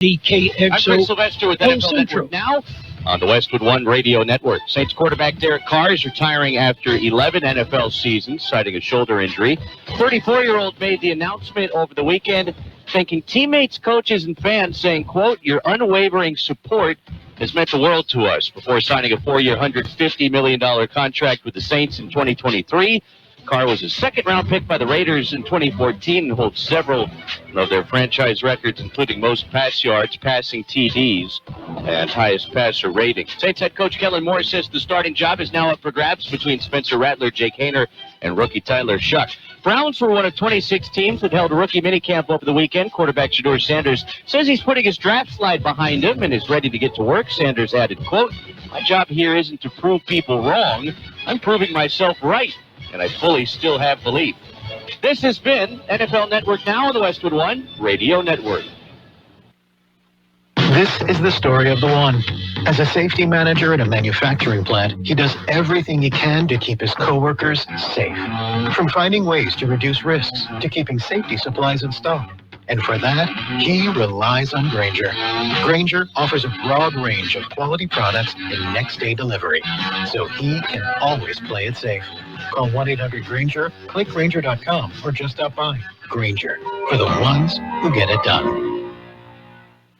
Kxo. I'm Chris Sylvester with NFL Network now on the Westwood One Radio Network. Saints quarterback Derek Carr is retiring after 11 NFL seasons, citing a shoulder injury. 34-year-old made the announcement over the weekend, thanking teammates, coaches, and fans, saying, quote, "Your unwavering support has meant the world to us," before signing a 4-year, $150 million contract with the Saints in 2023. Carr was a second-round pick by the Raiders in 2014 and holds several of their franchise records, including most pass yards, passing TDs, and highest passer rating. Saints head coach Kellen Moore says the starting job is now up for grabs between Spencer Rattler, Jake Haener, and rookie Tyler Shuck. Browns were one of 26 teams that held a rookie minicamp over the weekend. Quarterback Shedeur Sanders says he's putting his draft slide behind him and is ready to get to work. Sanders added, quote, "My job here isn't to prove people wrong. I'm proving myself right, and I fully still have belief." This has been NFL Network Now on the Westwood One Radio Network. This is the story of the one. As a safety manager at a manufacturing plant, he does everything he can to keep his coworkers safe. From finding ways to reduce risks to keeping safety supplies in stock. And for that, he relies on Grainger. Grainger offers a broad range of quality products and next-day delivery, so he can always play it safe. Call 1-800-GRAINGER, click Grainger.com, or just stop by. Grainger, for the ones who get it done.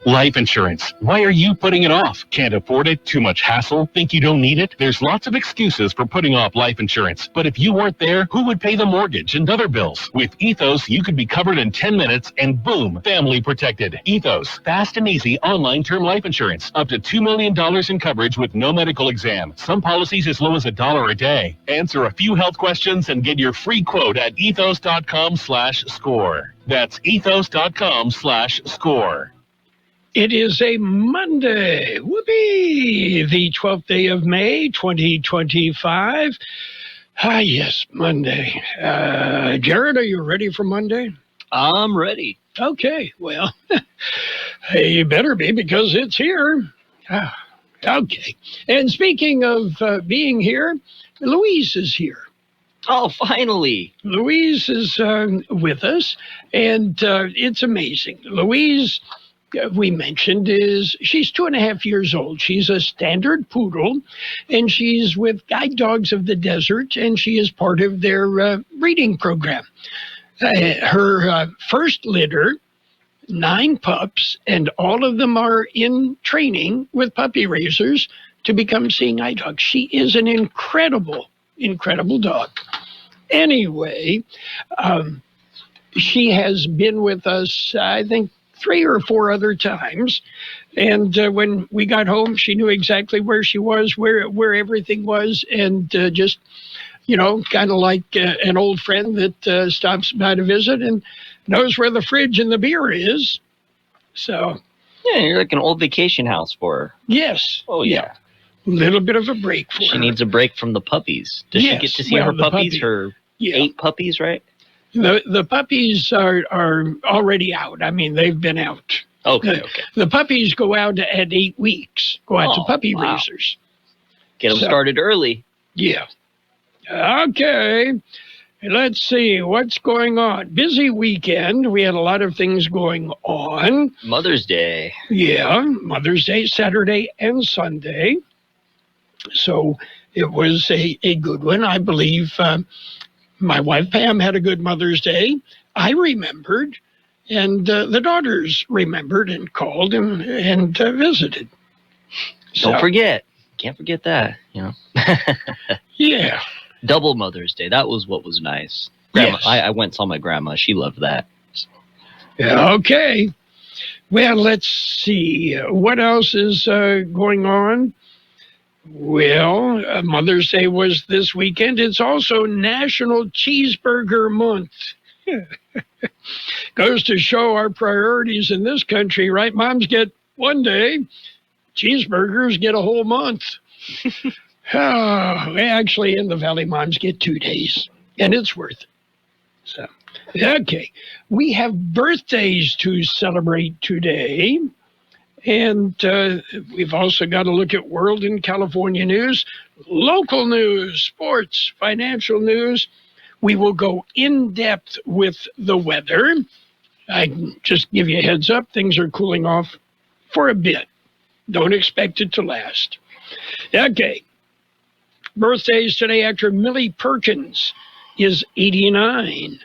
Life insurance. Why are you putting it off? Can't afford it? Too much hassle? Think you don't need it? There's lots of excuses for putting off life insurance. But if you weren't there, who would pay the mortgage and other bills? With Ethos, you could be covered in 10 minutes and boom, family protected. Ethos, fast and easy online term life insurance. Up to $2 million in coverage with no medical exam. Some policies as low as $1 a day. Answer a few health questions and get your free quote at ethos.com/score. That's ethos.com/score. It is a Monday. Whoopee! The 12th day of May, 2025. Ah, yes, Monday. Jared, are you ready for Monday? I'm ready. Okay, well, you better be because it's here. Okay. And speaking of being here, Louise is here. Oh, finally. Louise is with us, and it's amazing. Louise, we mentioned, she's 2.5 years old. She's a standard poodle, and she's with Guide Dogs of the Desert, and she is part of their breeding program. Her first litter, 9 pups, and all of them are in training with puppy raisers to become seeing eye dogs. She is an incredible dog. Anyway, she has been with us, I think, 3 or 4 other times. And when we got home, she knew exactly where she was, where everything was, and just, kind of like an old friend that stops by to visit and knows where the fridge and the beer is. So. Yeah, you're like an old vacation house for her. Yes. Oh, yeah. A little bit of a break for her. She needs a break from the puppies. Does she get to see her puppies? Her 8 puppies, right? The puppies are already out. I mean, they've been out. Okay. The puppies go out at 8 weeks, go out to puppy raisers. Get them started early. Yeah. Okay. Let's see what's going on. Busy weekend. We had a lot of things going on. Mother's Day. Yeah, Mother's Day, Saturday and Sunday. So it was a good one. I believe my wife, Pam, had a good Mother's Day. I remembered, and the daughters remembered and called and visited. Don't forget. Can't forget that, Yeah. Double Mother's Day. That was what was nice. Grandma, yes. I went and saw my grandma. She loved that. Yeah, okay. Well, let's see. What else is going on? Well, Mother's Day was this weekend. It's also National Cheeseburger Month. Goes to show our priorities in this country, right? Moms get 1 day. Cheeseburgers get a whole month. Actually, in the Valley, moms get 2 days, and it's worth it. So, okay. We have birthdays to celebrate today. And we've also got to look at world and California news, local news, sports, financial news. We will go in depth with the weather. I can just give you a heads up. Things are cooling off for a bit. Don't expect it to last. Okay. Birthdays today. Actor Millie Perkins is 89.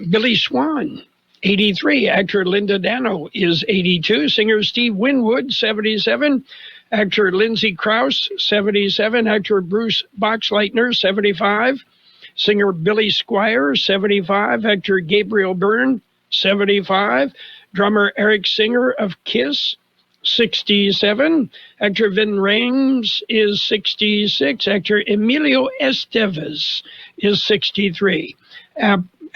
Billy Swan, 83. Actor Linda Dano is 82. Singer Steve Winwood, 77. Actor Lindsay Krause, 77. Actor Bruce Boxleitner, 75. Singer Billy Squire, 75. Actor Gabriel Byrne, 75. Drummer Eric Singer of Kiss, 67. Actor Vin Rames is 66. Actor Emilio Estevez is 63.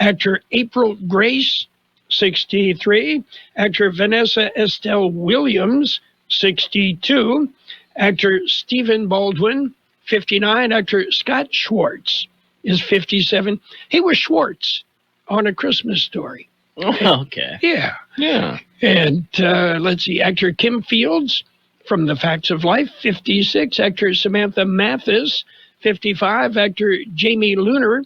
Actor April Grace, 63. Actor Vanessa Estelle Williams, 62. Actor Stephen Baldwin, 59. Actor Scott Schwartz is 57. He was Schwartz on A Christmas Story. Okay. Yeah. And let's see, actor Kim Fields from The Facts of Life, 56. Actor Samantha Mathis, 55. Actor Jamie Lunar,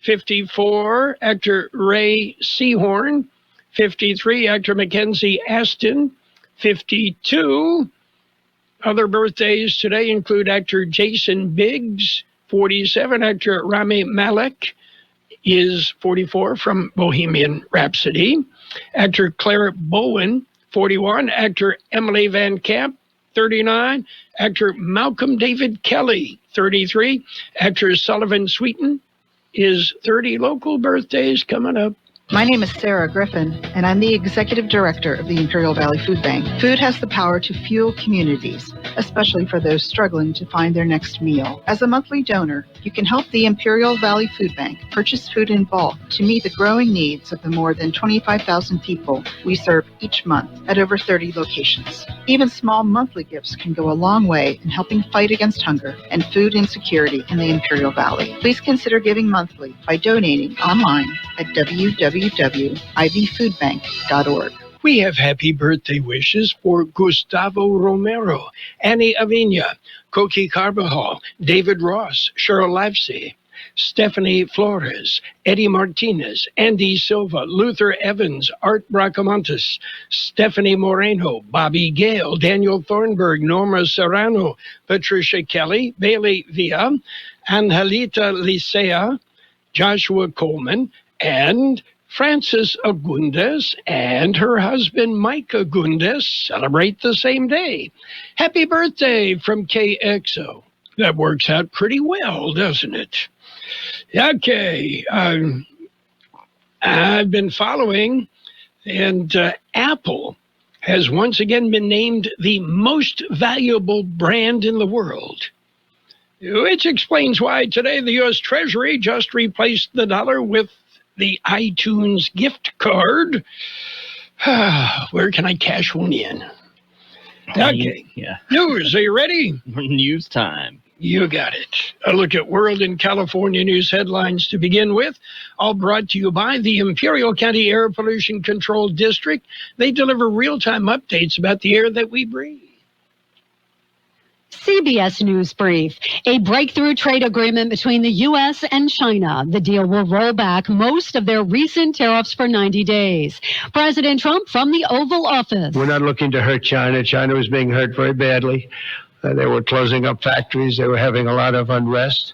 54. Actor Ray Seahorn, 53. Actor Mackenzie Aston, 52. Other birthdays today include actor Jason Biggs, 47. Actor Rami Malek is 44 from Bohemian Rhapsody. Actor Claire Bowen, 41. Actor Emily Van Camp, 39. Actor Malcolm David Kelly, 33. Actor Sullivan Sweeten is 30. Local birthdays coming up. My name is Sarah Griffin, and I'm the Executive Director of the Imperial Valley Food Bank. Food has the power to fuel communities, especially for those struggling to find their next meal. As a monthly donor, you can help the Imperial Valley Food Bank purchase food in bulk to meet the growing needs of the more than 25,000 people we serve each month at over 30 locations. Even small monthly gifts can go a long way in helping fight against hunger and food insecurity in the Imperial Valley. Please consider giving monthly by donating online at www.ivfoodbank.org. We have happy birthday wishes for Gustavo Romero, Annie Avina, Coqui Carbajal, David Ross, Cheryl Livesey, Stephanie Flores, Eddie Martinez, Andy Silva, Luther Evans, Art Bracamontes, Stephanie Moreno, Bobby Gale, Daniel Thornburg, Norma Serrano, Patricia Kelly, Bailey Villa, Angelita Licea, Joshua Coleman, and Frances Agundes and her husband Mike Agundes celebrate the same day. Happy birthday from Kxo. That works out pretty well, doesn't it? Okay. I've been following, and Apple has once again been named the most valuable brand in the world, which explains why today the U.S. Treasury just replaced the dollar with the iTunes gift card. Where can I cash one in? Okay. Yeah. News, are you ready? News time. You got it. A look at world and California news headlines to begin with. All brought to you by the Imperial County Air Pollution Control District. They deliver real-time updates about the air that we breathe. CBS News Brief. A breakthrough trade agreement between the U.S. and China. The deal will roll back most of their recent tariffs for 90 days. President Trump from the Oval Office. We're not looking to hurt China. China was being hurt very badly. They were closing up factories. They were having a lot of unrest.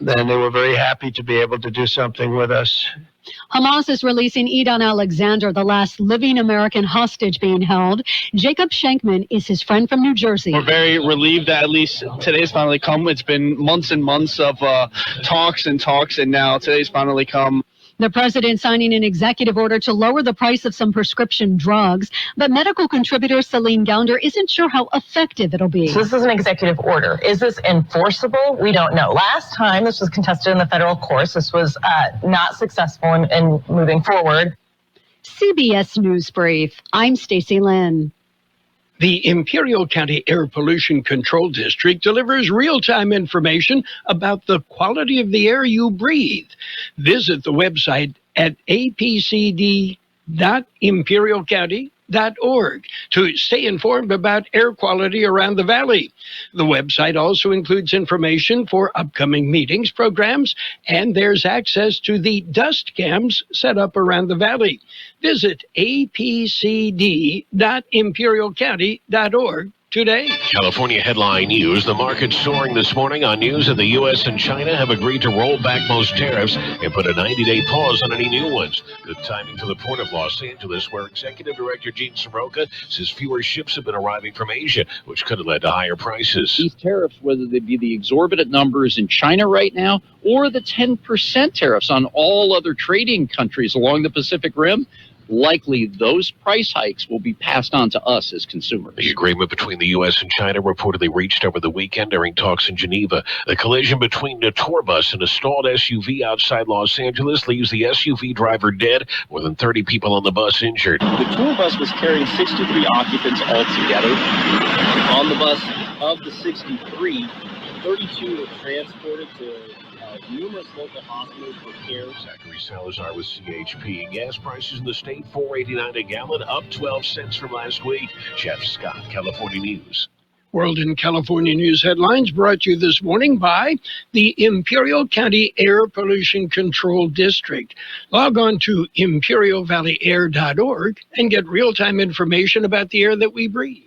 Then they were very happy to be able to do something with us. Hamas is releasing Edon Alexander, the last living American hostage being held. Jacob Shankman is his friend from New Jersey. We're very relieved that at least today's finally come. It's been months and months of talks, and now today's finally come. The president signing an executive order to lower the price of some prescription drugs, but medical contributor Celine Gounder isn't sure how effective it'll be. So this is an executive order. Is this enforceable? We don't know. Last time this was contested in the federal courts. This was not successful in moving forward. CBS News Brief. I'm Stacy Lynn. The Imperial County Air Pollution Control District delivers real-time information about the quality of the air you breathe. Visit the website at apcd.gov www.imperialcounty.org to stay informed about air quality around the valley. The website also includes information for upcoming meetings, programs, and there's access to the dust cams set up around the valley. Visit apcd.imperialcounty.org today. California headline news. The market soaring this morning on news that the U.S. and China have agreed to roll back most tariffs and put a 90-day pause on any new ones. Good timing for the port of Los Angeles, where Executive Director Gene Soroka says fewer ships have been arriving from Asia, which could have led to higher prices. These tariffs, whether they be the exorbitant numbers in China right now or the 10% tariffs on all other trading countries along the Pacific Rim, likely those price hikes will be passed on to us as consumers. The agreement between the U.S. and China reportedly reached over the weekend during talks in Geneva. The collision between a tour bus and a stalled SUV outside Los Angeles leaves the SUV driver dead, more than 30 people on the bus injured. The tour bus was carrying 63 occupants altogether. On the bus, of the 63, 32 were transported to numerous local hospitals for care. Zachary Salazar with CHP. Gas prices in the state, $4.89 a gallon, up 12 cents from last week. Jeff Scott, California News. World and California News headlines brought to you this morning by the Imperial County Air Pollution Control District. Log on to imperialvalleyair.org and get real-time information about the air that we breathe.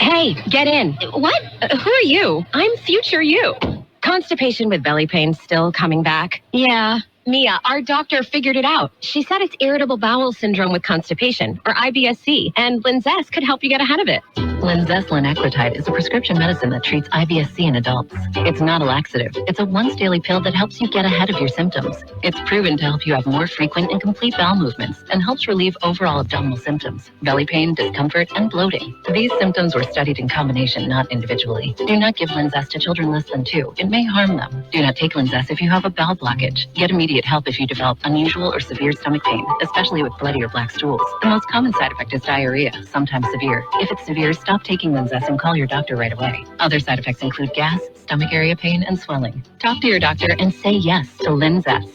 Hey, get in. What? Who are you? I'm future you. Constipation with belly pain still coming back? Yeah. Mia, our doctor figured it out. She said it's irritable bowel syndrome with constipation, or IBS-C, and Linzess could help you get ahead of it. Linzess linaclotide is a prescription medicine that treats IBS-C in adults. It's not a laxative. It's a once-daily pill that helps you get ahead of your symptoms. It's proven to help you have more frequent and complete bowel movements and helps relieve overall abdominal symptoms, belly pain, discomfort, and bloating. These symptoms were studied in combination, not individually. Do not give Linzess to children less than 2. It may harm them. Do not take Linzess if you have a bowel blockage. Get immediate help if you develop unusual or severe stomach pain, especially with bloody or black stools. The most common side effect is diarrhea, sometimes severe. If it's severe, stop taking Linzess and call your doctor right away. Other side effects include gas, stomach area pain, and swelling. Talk to your doctor and say yes to Linzess.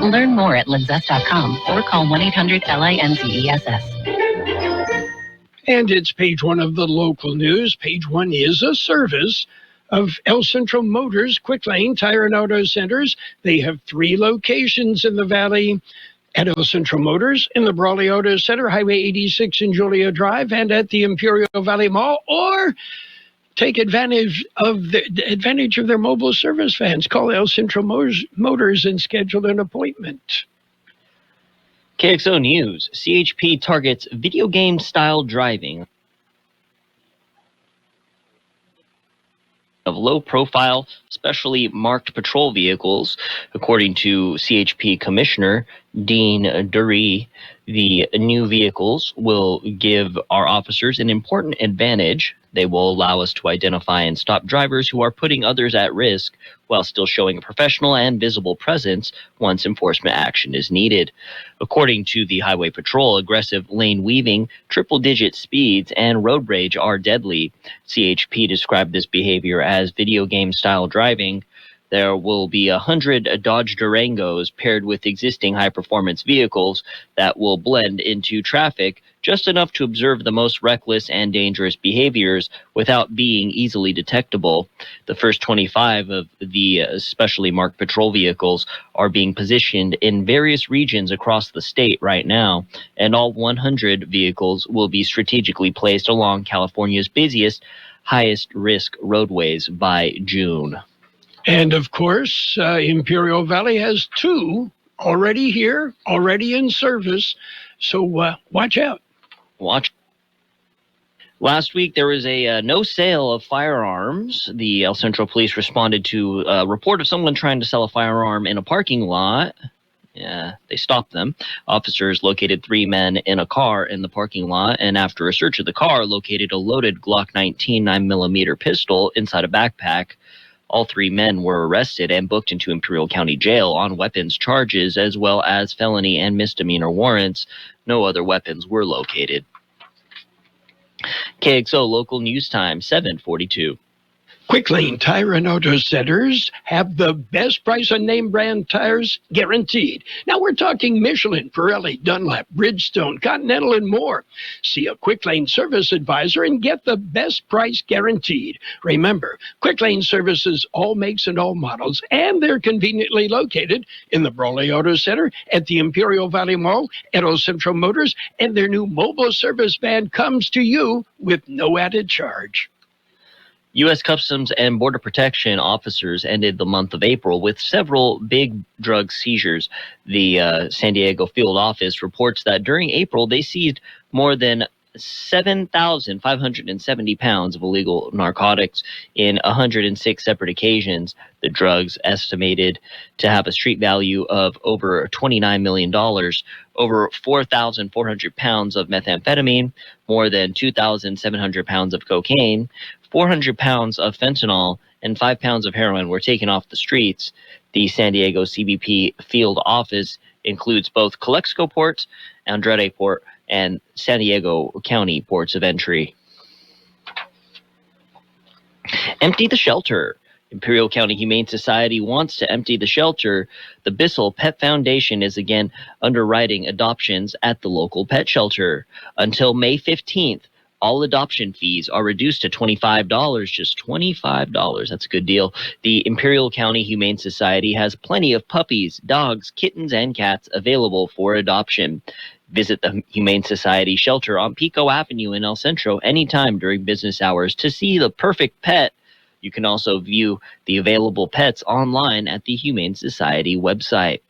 Learn more at linzess.com or call 1-800-LINZESS. And it's page 1 of the local news. Page 1 is a service of El Centro Motors Quick Lane Tire and Auto Centers. They have 3 locations in the valley: at El Centro Motors, in the Brawley Auto Center, Highway 86 in Julia Drive, and at the Imperial Valley Mall. Or take advantage of their mobile service vans. Call El Centro Motors and schedule an appointment. KXO News. CHP targets video game style driving of low-profile, specially marked patrol vehicles. According to CHP Commissioner Dean Dury, the new vehicles will give our officers an important advantage. They will allow us to identify and stop drivers who are putting others at risk while still showing a professional and visible presence once enforcement action is needed. According to the Highway Patrol, aggressive lane weaving, triple-digit speeds, and road rage are deadly. CHP described this behavior as video game-style driving. There will be 100 Dodge Durangos paired with existing high-performance vehicles that will blend into traffic just enough to observe the most reckless and dangerous behaviors without being easily detectable. The first 25 of the specially marked patrol vehicles are being positioned in various regions across the state right now, and all 100 vehicles will be strategically placed along California's busiest, highest-risk roadways by June. And, of course, Imperial Valley has 2 already here, already in service, so watch out. Watch. Last week, there was a no sale of firearms. The El Centro Police responded to a report of someone trying to sell a firearm in a parking lot. Yeah, they stopped them. Officers located 3 men in a car in the parking lot, and after a search of the car, located a loaded Glock 19 9mm pistol inside a backpack. All 3 men were arrested and booked into Imperial County Jail on weapons charges as well as felony and misdemeanor warrants. No other weapons were located. KXO Local News Time, 7:42. Quick Lane Tire and Auto Centers have the best price on name brand tires guaranteed. Now we're talking Michelin, Pirelli, Dunlop, Bridgestone, Continental, and more. See a Quick Lane service advisor and get the best price guaranteed. Remember, Quick Lane services all makes and all models, and they're conveniently located in the Brawley Auto Center, at the Imperial Valley Mall, at Old Central Motors, and their new mobile service van comes to you with no added charge. U.S. Customs and Border Protection officers ended the month of April with several big drug seizures. The San Diego field office reports that during April, they seized more than 7,570 pounds of illegal narcotics in 106 separate occasions. The drugs estimated to have a street value of over $29 million, over 4,400 pounds of methamphetamine, more than 2,700 pounds of cocaine, 400 pounds of fentanyl, and 5 pounds of heroin were taken off the streets. The San Diego CBP field office includes both Calexico Port, Andrade Port, and San Diego County ports of entry. Empty the shelter. Imperial County Humane Society wants to empty the shelter. The Bissell Pet Foundation is again underwriting adoptions at the local pet shelter. Until May 15th, all adoption fees are reduced to $25, just $25. That's a good deal. The Imperial County Humane Society has plenty of puppies, dogs, kittens, and cats available for adoption. Visit the Humane Society shelter on Pico Avenue in El Centro anytime during business hours to see the perfect pet. You can also view the available pets online at the Humane Society website.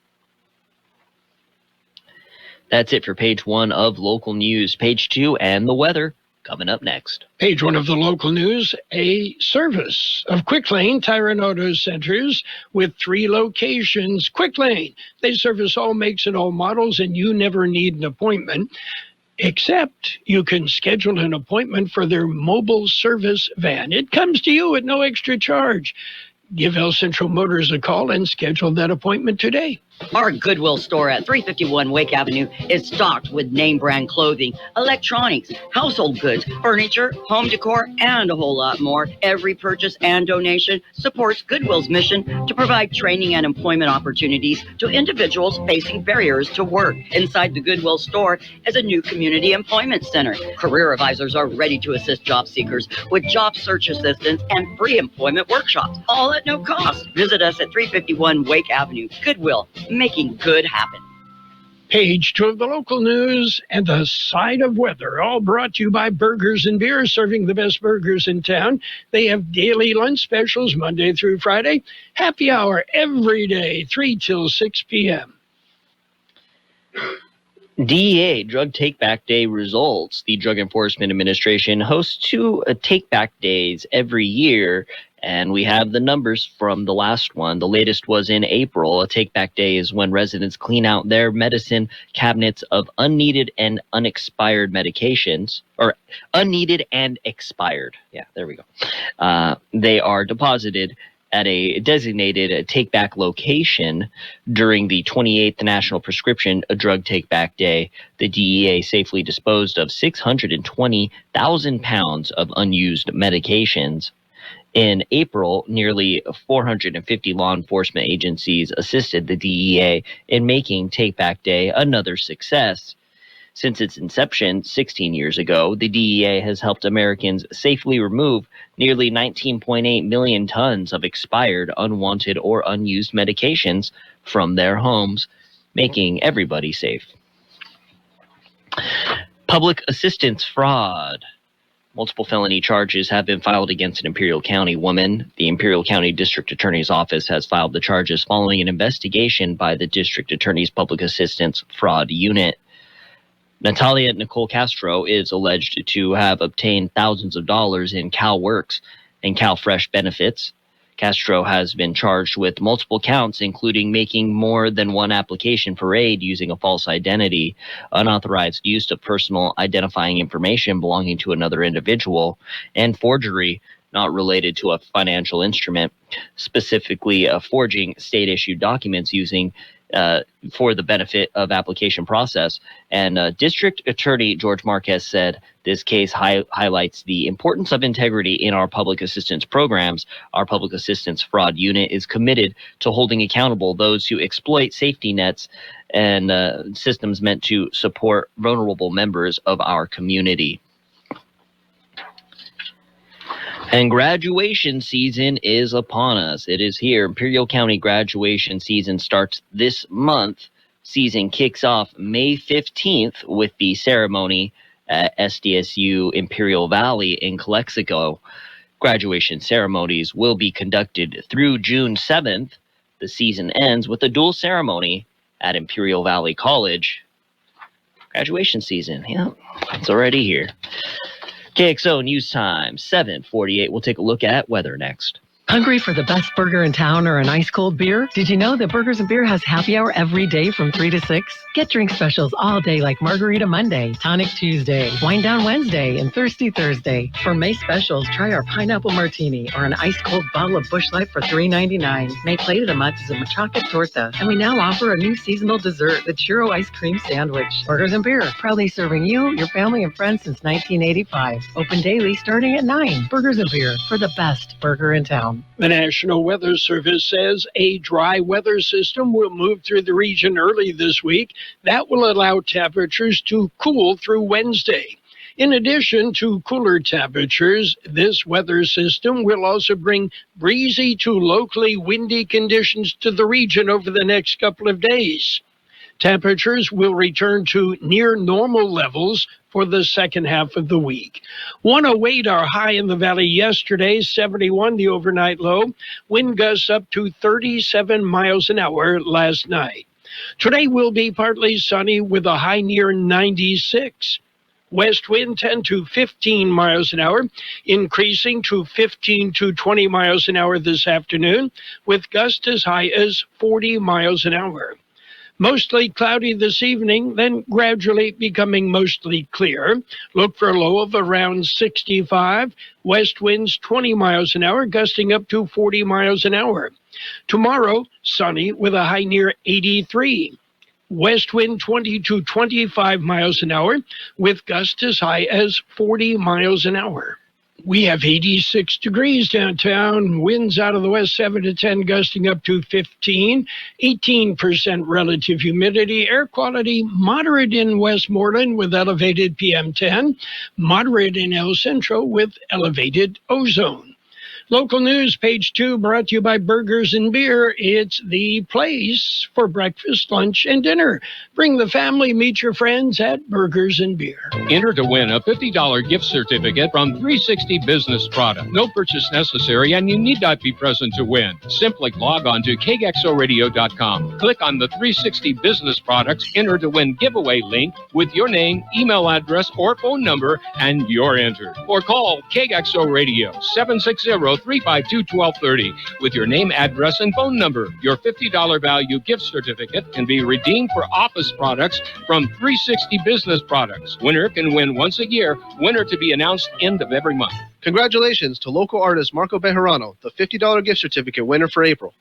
That's it for page 1 of local news. Page 2 and the weather coming up next. Page 1 of the local news, a service of Quick Lane Tire and Auto Centers with 3 locations. Quick Lane, they service all makes and all models, and you never need an appointment, except you can schedule an appointment for their mobile service van. It comes to you at no extra charge. Give El Central Motors a call and schedule that appointment today. Our Goodwill store at 351 Wake Avenue is stocked with name brand clothing, electronics, household goods, furniture, home decor, and a whole lot more. Every purchase and donation supports Goodwill's mission to provide training and employment opportunities to individuals facing barriers to work. Inside the Goodwill store is a new community employment center. Career advisors are ready to assist job seekers with job search assistance and free employment workshops, all at no cost. Visit us at 351 Wake Avenue. Goodwill, making good happen. Page 2 of the local news and the side of weather, all brought to you by Burgers and Beer, serving the best burgers in town. They have daily lunch specials Monday through Friday, happy hour every day, 3 till 6 p.m. DEA Drug Take Back Day results. The Drug Enforcement Administration hosts 2 Take Back Days every year, and we have the numbers from the last one. The latest was in April. A Take Back Day is when residents clean out their medicine cabinets of unneeded and unexpired medications, or unneeded and expired. Yeah, there we go. They are deposited at a designated take-back location during the 28th National Prescription Drug Take-Back Day. The DEA safely disposed of 620,000 pounds of unused medications. In April, nearly 450 law enforcement agencies assisted the DEA in making Take-Back Day another success. Since its inception 16 years ago, the DEA has helped Americans safely remove nearly 19.8 million tons of expired, unwanted, or unused medications from their homes, making everybody safe. Public assistance fraud. Multiple felony charges have been filed against an Imperial County woman. The Imperial County District Attorney's Office has filed the charges following an investigation by the District Attorney's Public Assistance Fraud Unit. Natalia Nicole Castro is alleged to have obtained thousands of dollars in CalWorks and CalFresh benefits. Castro has been charged with multiple counts, including making more than one application for aid using a false identity, unauthorized use of personal identifying information belonging to another individual, and forgery not related to a financial instrument, specifically forging state-issued documents using for the benefit of application process. And District Attorney George Marquez said this case highlights the importance of integrity in our public assistance programs. Our public assistance fraud unit is committed to holding accountable those who exploit safety nets and systems meant to support vulnerable members of our community. And graduation season is upon us. It is here. Imperial County graduation season starts this month. Season kicks off May 15th with the ceremony at SDSU Imperial Valley in Calexico. Graduation ceremonies will be conducted through June 7th. The season ends with a dual ceremony at Imperial Valley College. Graduation season, yeah, it's already here. KXO News Time, 7:48. We'll take a look at weather next. Hungry for the best burger in town or an ice-cold beer? Did you know that Burgers & Beer has happy hour every day from 3 to 6? Get drink specials all day like Margarita Monday, Tonic Tuesday, Wine Down Wednesday, and Thirsty Thursday. For May specials, try our Pineapple Martini or an ice-cold bottle of Busch Light for $3.99. May plate of the month is a machaca torta. And we now offer a new seasonal dessert, the Churro Ice Cream Sandwich. Burgers & Beer, proudly serving you, your family, and friends since 1985. Open daily starting at 9. Burgers & Beer, for the best burger in town. The National Weather Service says a dry weather system will move through the region early this week. That will allow temperatures to cool through Wednesday. In addition to cooler temperatures, this weather system will also bring breezy to locally windy conditions to the region over the next couple of days. Temperatures will return to near normal levels for the second half of the week. 108 our high in the valley yesterday, 71 the overnight low. Wind gusts up to 37 miles an hour last night. Today will be partly sunny with a high near 96. West wind 10 to 15 miles an hour, increasing to 15 to 20 miles an hour this afternoon, with gusts as high as 40 miles an hour. Mostly cloudy this evening, then gradually becoming mostly clear. Look for a low of around 65. West winds 20 miles an hour, gusting up to 40 miles an hour. Tomorrow, sunny with a high near 83. West wind 20 to 25 miles an hour, with gusts as high as 40 miles an hour. We have 86 degrees downtown, winds out of the west 7 to 10, gusting up to 15, 18% relative humidity, air quality moderate in Westmoreland with elevated PM10, moderate in El Centro with elevated ozone. Local news, page 2, brought to you by Burgers & Beer. It's the place for breakfast, lunch, and dinner. Bring the family, meet your friends at Burgers & Beer. Enter to win a $50 gift certificate from 360 Business Product. No purchase necessary, and you need not be present to win. Simply log on to kxoradio.com. Click on the 360 Business Products Enter to Win giveaway link with your name, email address, or phone number, and you're entered. Or call KXO Radio 760-352-1230 with your name, address, and phone number. Your $50 value gift certificate can be redeemed for office products from 360 Business Products. Winner can win once a year. Winner to be announced end of every month. Congratulations to local artist Marco Bejarano, the $50 gift certificate winner for April.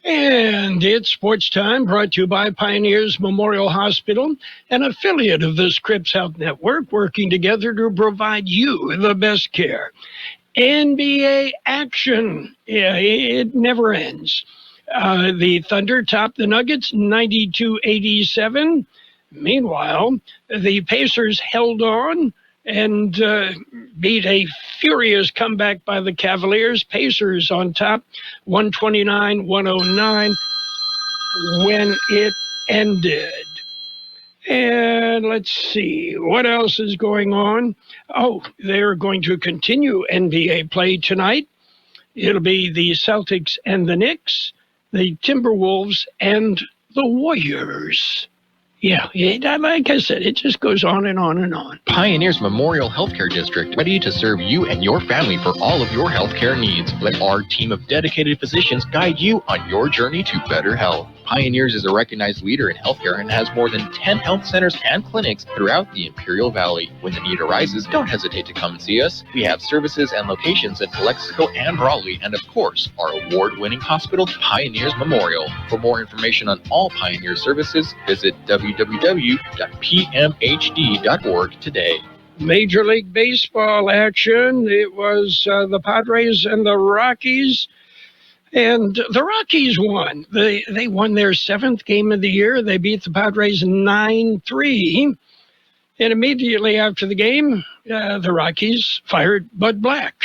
And it's sports time, brought to you by Pioneers Memorial Hospital, an affiliate of the Scripps Health Network, working together to provide you the best care. NBA action. Yeah, it never ends. The Thunder topped the Nuggets 92-87. Meanwhile, the Pacers held on and beat a furious comeback by the Cavaliers. Pacers on top, 129-109 when it ended. And let's see, what else is going on? Oh, they're going to continue NBA play tonight. It'll be the Celtics and the Knicks, the Timberwolves and the Warriors. Yeah, like I said, it just goes on and on and on. Pioneers Memorial Healthcare District, ready to serve you and your family for all of your healthcare needs. Let our team of dedicated physicians guide you on your journey to better health. Pioneers is a recognized leader in healthcare and has more than 10 health centers and clinics throughout the Imperial Valley. When the need arises, don't hesitate to come and see us. We have services and locations in Calexico and Raleigh, and of course, our award-winning hospital, Pioneers Memorial. For more information on all Pioneer services, visit www.pmhd.org today. Major League Baseball action. It was the Padres and the Rockies. And the Rockies won. They won their 7th game of the year. They beat the Padres 9-3. And immediately after the game, the Rockies fired Bud Black.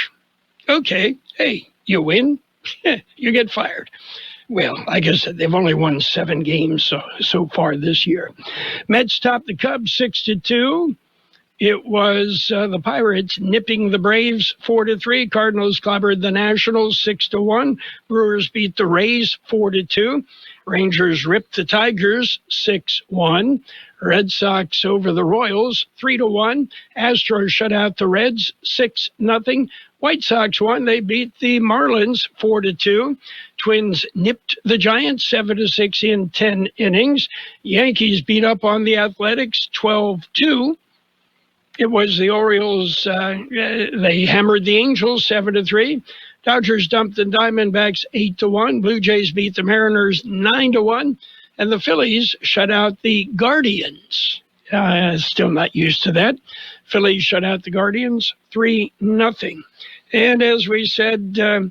Okay, hey, you win, you get fired. Well, like I said, they've only won 7 games so far this year. Mets topped the Cubs 6-2. It was the Pirates nipping the Braves 4-3. Cardinals clobbered the Nationals 6-1. Brewers beat the Rays 4-2. Rangers ripped the Tigers 6-1. Red Sox over the Royals 3-1. Astros shut out the Reds 6-0. White Sox won. They beat the Marlins 4-2. Twins nipped the Giants 7-6 in 10 innings. Yankees beat up on the Athletics 12-2. It was the Orioles, they hammered the Angels 7-3. Dodgers dumped the Diamondbacks 8-1. Blue Jays beat the Mariners 9-1. And the Phillies shut out the Guardians. Still not used to that. Phillies shut out the Guardians 3-0. And as we said, the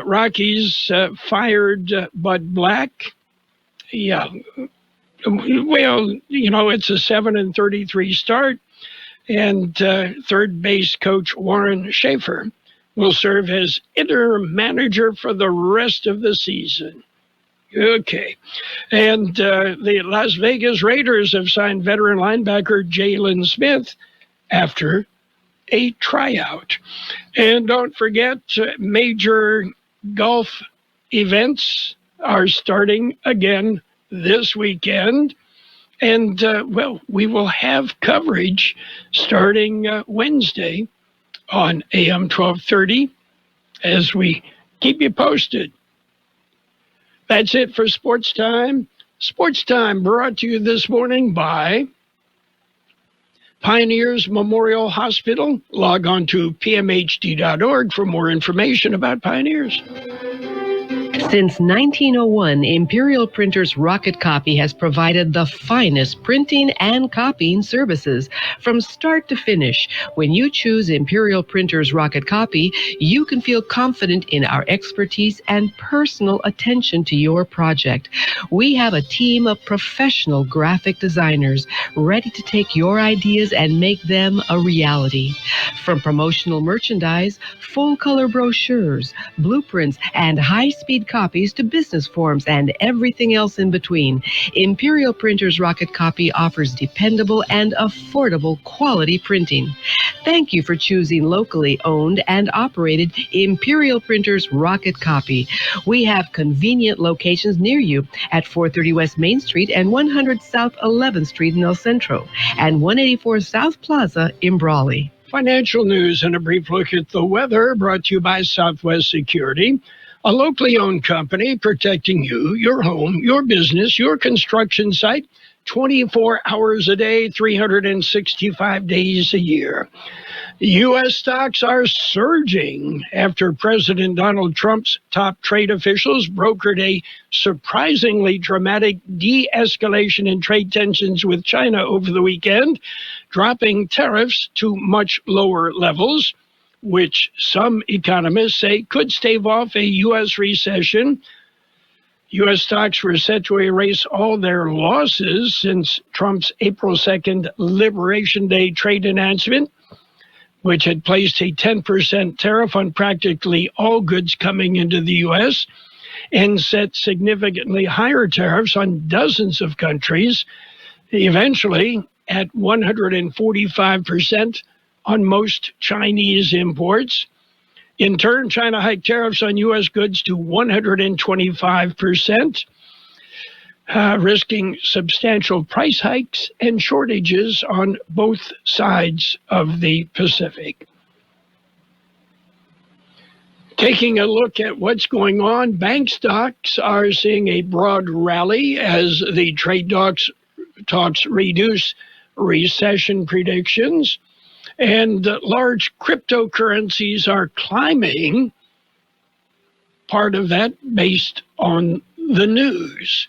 Rockies fired Bud Black. Yeah. Well, it's a 7-33 start. And third base coach Warren Schaefer will serve as interim manager for the rest of the season. Okay. And the Las Vegas Raiders have signed veteran linebacker Jalen Smith after a tryout. And don't forget, major golf events are starting again this weekend. And, we will have coverage starting Wednesday on AM 1230 as we keep you posted. That's it for Sports Time. Sports Time brought to you this morning by Pioneers Memorial Hospital. Log on to pmhd.org for more information about Pioneers. Since 1901, Imperial Printers Rocket Copy has provided the finest printing and copying services from start to finish. When you choose Imperial Printers Rocket Copy, you can feel confident in our expertise and personal attention to your project. We have a team of professional graphic designers ready to take your ideas and make them a reality. From promotional merchandise, full-color brochures, blueprints, and high-speed copies to business forms and everything else in between, Imperial Printers Rocket Copy offers dependable and affordable quality printing. Thank you for choosing locally owned and operated Imperial Printers Rocket Copy. We have convenient locations near you at 430 West Main Street and 100 South 11th Street in El Centro and 184 South Plaza in Brawley. Financial news and a brief look at the weather brought to you by Southwest Security, a locally owned company protecting you, your home, your business, your construction site, 24 hours a day, 365 days a year. U.S. stocks are surging after President Donald Trump's top trade officials brokered a surprisingly dramatic de-escalation in trade tensions with China over the weekend, dropping tariffs to much lower levels, which some economists say could stave off a U.S. recession. U.S. stocks were set to erase all their losses since Trump's April 2nd Liberation Day trade announcement, which had placed a 10% tariff on practically all goods coming into the U.S. and set significantly higher tariffs on dozens of countries, eventually at 145% on most Chinese imports. In turn, China hiked tariffs on U.S. goods to 125%, risking substantial price hikes and shortages on both sides of the Pacific. Taking a look at what's going on, bank stocks are seeing a broad rally as the trade talks reduce recession predictions, and large cryptocurrencies are climbing, part of that based on the news.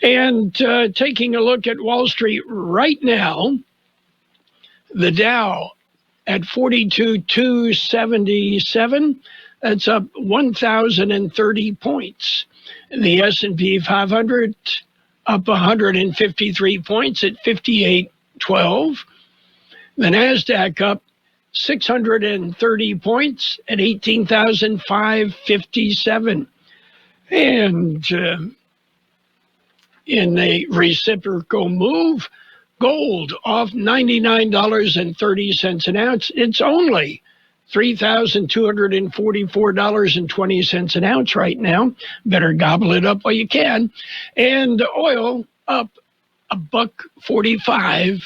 And taking a look at Wall Street right now, the Dow at 42,277, that's up 1,030 points. The S&P 500 up 153 points at 5812. The NASDAQ up 630 points at 18,557. And in a reciprocal move, gold off $99.30 an ounce. It's only $3,244.20 an ounce right now. Better gobble it up while you can. And oil up $1.45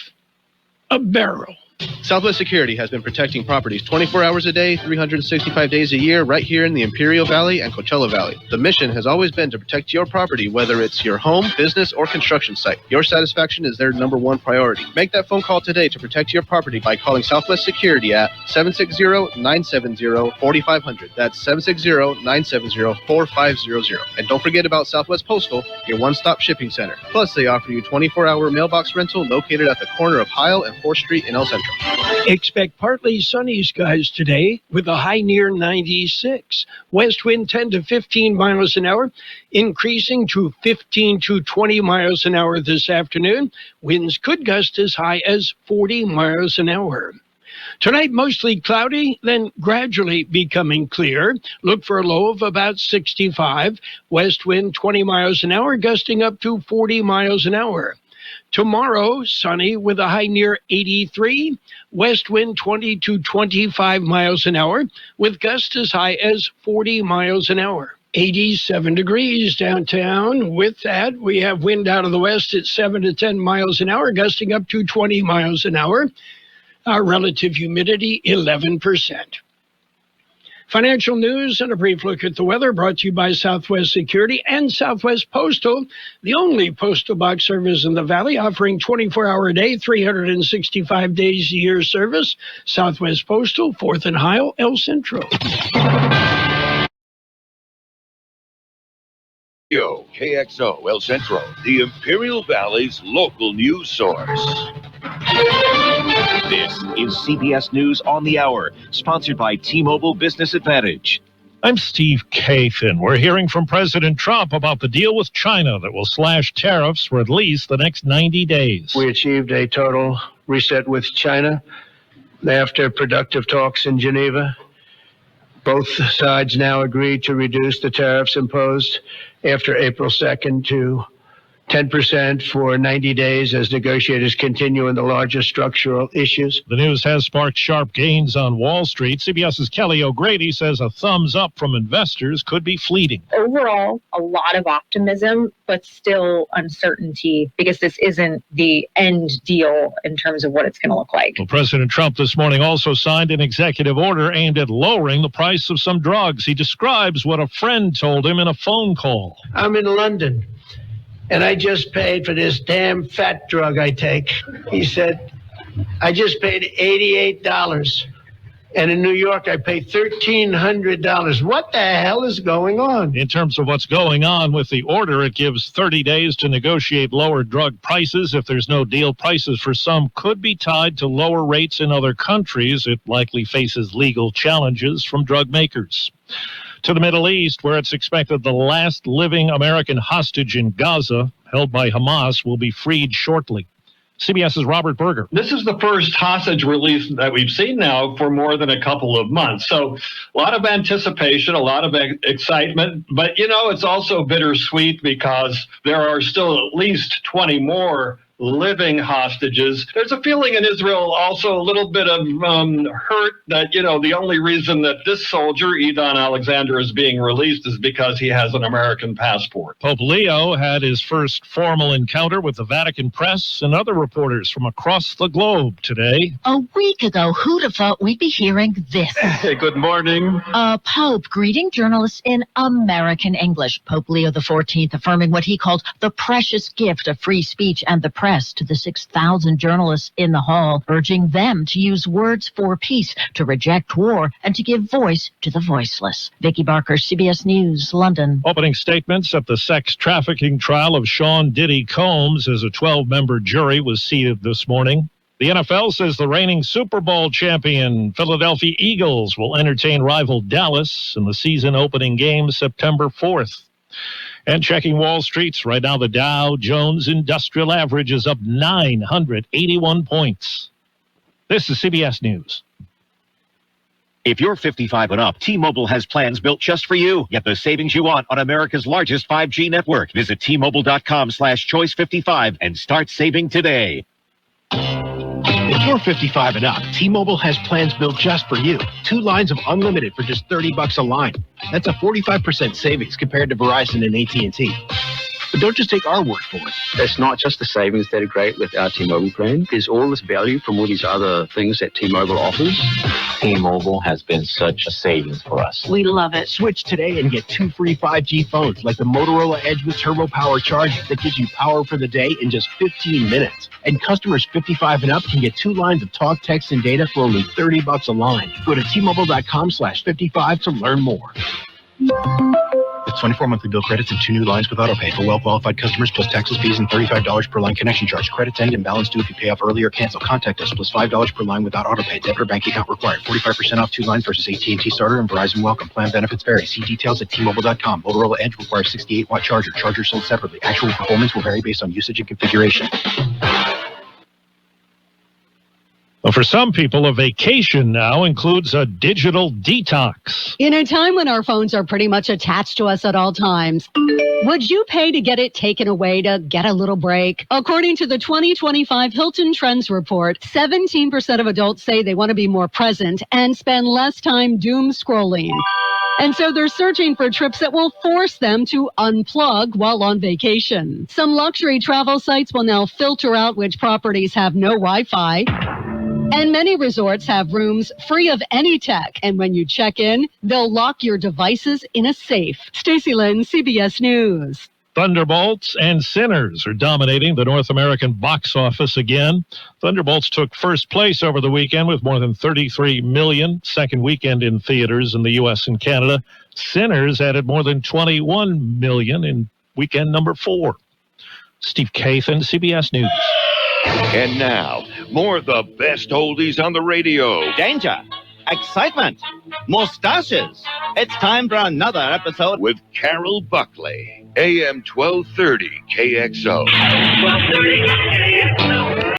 a barrel. Southwest Security has been protecting properties 24 hours a day, 365 days a year, right here in the Imperial Valley and Coachella Valley. The mission has always been to protect your property, whether it's your home, business, or construction site. Your satisfaction is their #1 priority. Make that phone call today to protect your property by calling Southwest Security at 760-970-4500. That's 760-970-4500. And don't forget about Southwest Postal, your one-stop shipping center. Plus, they offer you 24-hour mailbox rental located at the corner of Heil and 4th Street in El Centro. Expect partly sunny skies today with a high near 96. West wind 10 to 15 miles an hour, increasing to 15 to 20 miles an hour this afternoon. Winds could gust as high as 40 miles an hour. Tonight, mostly cloudy, then gradually becoming clear. Look for a low of about 65. West wind 20 miles an hour, gusting up to 40 miles an hour. Tomorrow, sunny with a high near 83. West wind 20 to 25 miles an hour, with gusts as high as 40 miles an hour. 87 degrees downtown. With that, we have wind out of the west at 7 to 10 miles an hour, gusting up to 20 miles an hour. Our relative humidity, 11%. Financial news and a brief look at the weather brought to you by Southwest Security and Southwest Postal, the only postal box service in the Valley offering 24-hour a day, 365 days a year service. Southwest Postal, 4th and Heil, El Centro. KXO El Centro, the Imperial Valley's local news source. This is CBS News on the Hour, sponsored by T-Mobile Business Advantage. I'm Steve Kathan. We're hearing from President Trump about the deal with China that will slash tariffs for at least the next 90 days. We achieved a total reset with China after productive talks in Geneva. Both sides now agreed to reduce the tariffs imposed after April 2nd to 10% for 90 days as negotiators continue in the largest structural issues. The news has sparked sharp gains on Wall Street. CBS's Kelly O'Grady says a thumbs up from investors could be fleeting. Overall, a lot of optimism, but still uncertainty because this isn't the end deal in terms of what it's going to look like. Well, President Trump this morning also signed an executive order aimed at lowering the price of some drugs. He describes what a friend told him in a phone call. I'm in London, and I just paid for this damn fat drug I take. He said, I just paid $88. And in New York, I paid $1,300. What the hell is going on? In terms of what's going on with the order, it gives 30 days to negotiate lower drug prices. If there's no deal, prices for some could be tied to lower rates in other countries. It likely faces legal challenges from drug makers. To the Middle East, where it's expected the last living American hostage in Gaza, held by Hamas, will be freed shortly. CBS's Robert Berger. This is the first hostage release that we've seen now for more than a couple of months. So a lot of anticipation, a lot of excitement. But, you know, it's also bittersweet because there are still at least 20 more living hostages. There's a feeling in Israel also a little bit of hurt that, the only reason that this soldier, Edon Alexander, is being released is because he has an American passport. Pope Leo had his first formal encounter with the Vatican press and other reporters from across the globe today. A week ago, who'd have thought we'd be hearing this? Hey, good morning. Pope greeting journalists in American English. Pope Leo XIV affirming what he called the precious gift of free speech and the press to the 6,000 journalists in the hall, urging them to use words for peace, to reject war, and to give voice to the voiceless. Vicki Barker, CBS News, London. Opening statements at the sex trafficking trial of Sean Diddy Combs as a 12-member jury was seated this morning. The NFL says the reigning Super Bowl champion Philadelphia Eagles will entertain rival Dallas in the season-opening game September 4th. And checking Wall Street's right now, the Dow Jones Industrial Average is up 981 points. This is CBS News. If you're 55 and up, T-Mobile has plans built just for you. Get the savings you want on America's largest 5G network. Visit T-Mobile.com/choice55 and start saving today. If you're 55 and up, T-Mobile has plans built just for you. 2 lines of unlimited for just $30 a line. That's a 45% savings compared to Verizon and AT&T. But don't just take our word for it. It's not just the savings that are great with our T-Mobile plan. There's all this value from all these other things that T-Mobile offers. T-Mobile has been such a savings for us. We love it. Switch today and get 2 free 5G phones like the Motorola Edge with Turbo Power charging that gives you power for the day in just 15 minutes. And customers 55 and up can get 2 lines of talk, text, and data for only $30 a line. Go to T-Mobile.com/55 to learn more. With 24 monthly bill credits and 2 new lines with autopay for well-qualified customers, plus taxes, fees, and $35 per line connection charge. Credits end and balance due if you pay off early or cancel. Contact us, plus $5 per line without autopay. Debit or bank account required. 45% off 2 lines versus AT&T Starter and Verizon Welcome. Plan benefits vary. See details at T-Mobile.com. Motorola Edge requires 68-watt charger. Charger sold separately. Actual performance will vary based on usage and configuration. Well, for some people, a vacation now includes a digital detox. In a time when our phones are pretty much attached to us at all times, would you pay to get it taken away to get a little break? According to the 2025 Hilton Trends Report, 17% of adults say they want to be more present and spend less time doom scrolling. And so they're searching for trips that will force them to unplug while on vacation. Some luxury travel sites will now filter out which properties have no Wi-Fi. And many resorts have rooms free of any tech. And when you check in, they'll lock your devices in a safe. Stacey Lynn, CBS News. Thunderbolts and Sinners are dominating the North American box office again. Thunderbolts took first place over the weekend with more than $33 million, second weekend in theaters in the U.S. and Canada. Sinners added more than $21 million in weekend number 4. Steve Kathan, CBS News. And now, more of the best oldies on the radio. Danger, excitement, mustaches. It's time for another episode with Carroll Buckley, AM 1230 KXO.